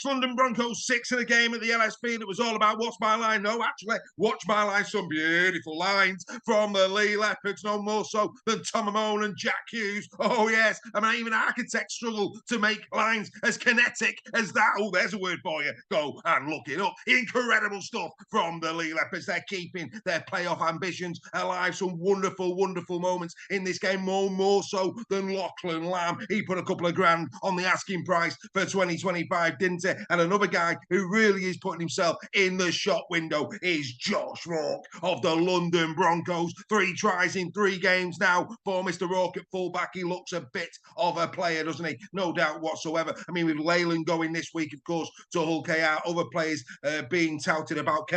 London Broncos 6 in a game at the LSP, and it was all about what's my line. No, actually, watch my line. Some beautiful lines from the Leigh Leopards, no more so than Tom Amone and Jack Hughes. Oh, yes. I mean, even architects struggle to make lines as kinetic as that. Oh, there's a word for you. Go and look it up. Incredible stuff from the Leigh Leopards. They're keeping their playoff ambitions alive. Some wonderful, wonderful moments in this game, more so than Lachlan Lamb. He put a couple of grand on the asking price for 2025, didn't he? And another guy who really is putting himself in the shop window is Josh Rourke of the London Broncos. 3 tries in 3 games now for Mr. Rourke at fullback. He looks a bit of a player, doesn't he? No doubt whatsoever. I mean, with Leyland going this week, of course, to Hull KR, other players being touted about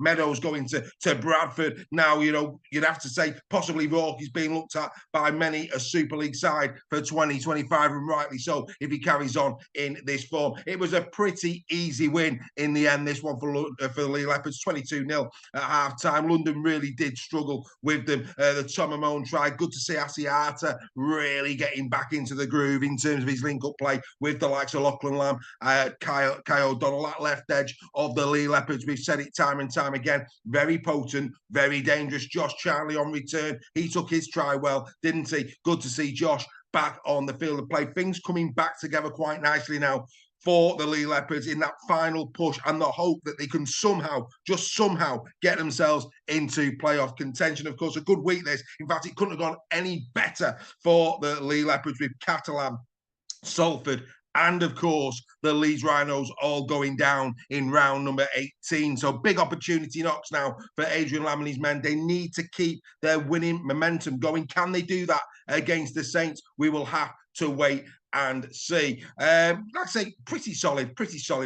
Meadows going to Bradford. Now, you know, you'd have to say possibly Rourke is being looked at by many a Super League side for 2025, and rightly so if he carries on in this form. It was a pretty easy win in the end, this one for the Leigh Leopards, 22-0 at half-time. London really did struggle with them. The Tom Amone try. Good to see Asiata really getting back into the groove in terms of his link-up play with the likes of Lachlan Lamb, Kai O'Donnell, that left edge of the Leigh Leopards. We've said it time and time again. Very potent, very dangerous. Josh Charlie on return. He took his try well, didn't he? Good to see Josh back on the field of play. Things coming back together quite nicely now for the Leigh Leopards in that final push, and the hope that they can somehow get themselves into playoff contention. Of course, a good week this. In fact, it couldn't have gone any better for the Leigh Leopards with Catalan, Salford, and of course, the Leeds Rhinos all going down in round number 18. So big opportunity knocks now for Adrian Lamb and his men. They need to keep their winning momentum going. Can they do that against the Saints? We will have to wait and see. Like I say, pretty solid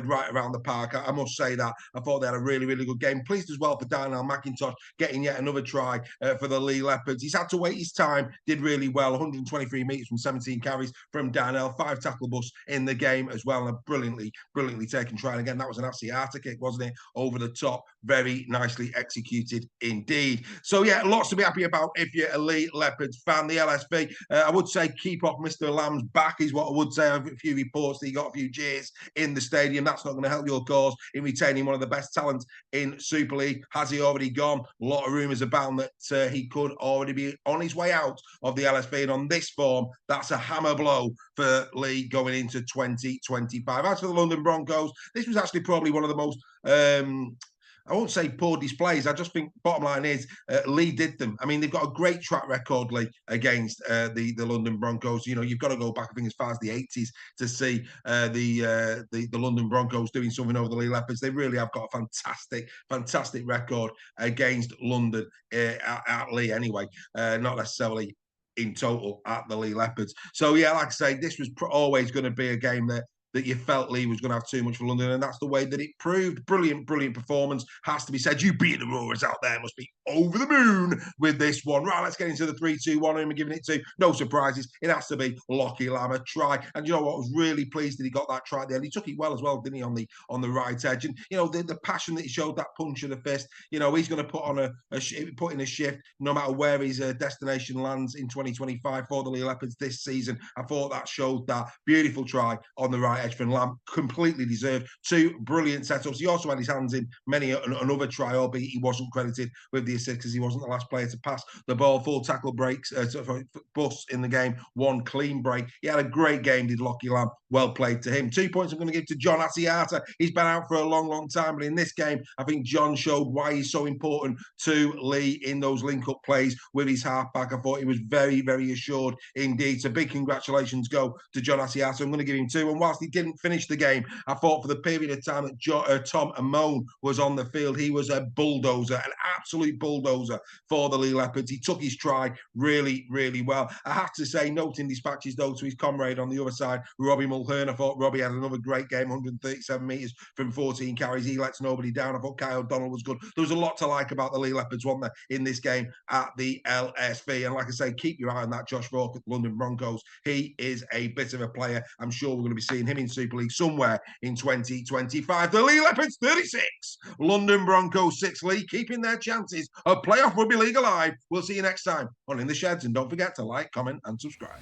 right around the park. I must say that. I thought they had a really, really good game. Pleased as well for Darnell McIntosh getting yet another try for the Leigh Leopards. He's had to wait his time, did really well. 123 metres from 17 carries from Darnell. 5 tackle busts in the game as well. And a brilliantly taken try. And again, that was an Asiata kick, wasn't it? Over the top. Very nicely executed indeed. So yeah, lots to be happy about if you're a Leigh Leopards fan. The LSP, I would say keep off Mr. Lamb's back is what I would say. A few reports that he got a few jeers in the stadium. That's not going to help your cause in retaining one of the best talents in Super League. Has he already gone? A lot of rumours abound that he could already be on his way out of the LSP, and on this form, that's a hammer blow for Leigh going into 2025. As for the London Broncos, this was actually probably one of the most I won't say poor displays. I just think bottom line is Leigh did them. I mean, they've got a great track record, Leigh, against the London Broncos. You know, you've got to go back, I think, as far as the 80s to see the London Broncos doing something over the Leigh Leopards. They really have got a fantastic record against London at Leigh anyway, not necessarily in total at the Leigh Leopards. So, yeah, like I say, this was always going to be a game that you felt Leigh was going to have too much for London, and that's the way that it proved. Brilliant performance, has to be said. You beat the Roarers out there, must be over the moon with this one. Right, let's get into the 3-2-1 whom we're giving it to. No surprises, it has to be Lachie Lamb, a try. And you know what, I was really pleased that he got that try at the end. He took it well as well, didn't he, on the right edge. And, you know, the passion that he showed, that punch of the fist, you know, he's going to put in a shift no matter where his destination lands in 2025 for the Leigh Leopards this season. I thought that showed that. Beautiful try on the right edge from Lamb, completely deserved. 2 brilliant setups. He also had his hands in many another try, albeit he wasn't credited with the assist because he wasn't the last player to pass the ball. 4 tackle breaks, busts in the game, 1 clean break. He had a great game, did Lachie Lamb. Well played to him. 2 points I'm going to give to John Asiata. He's been out for a long time, but in this game, I think John showed why he's so important to Leigh in those link-up plays with his halfback. I thought he was very assured indeed. So big congratulations go to John Asiata. I'm going to give him 2. And whilst he didn't finish the game, I thought for the period of time that Tom Amone was on the field, he was a bulldozer, an absolute bulldozer for the Leigh Leopards. He took his try really well. I have to say, noting dispatches though to his comrade on the other side, Robbie Mulhern. I thought Robbie had another great game, 137 metres from 14 carries. He lets nobody down. I thought Kai O'Donnell was good. There was a lot to like about the Leigh Leopards, wasn't there, in this game at the LSV. And like I say, keep your eye on that Josh Rourke at the London Broncos. He is a bit of a player. I'm sure we're going to be seeing him in Super League somewhere in 2025. The Leigh Leopards 36, London Broncos 6. Leigh keeping their chances of playoff rugby league alive. We'll see you next time on In the Sheds, and don't forget to like, comment and subscribe.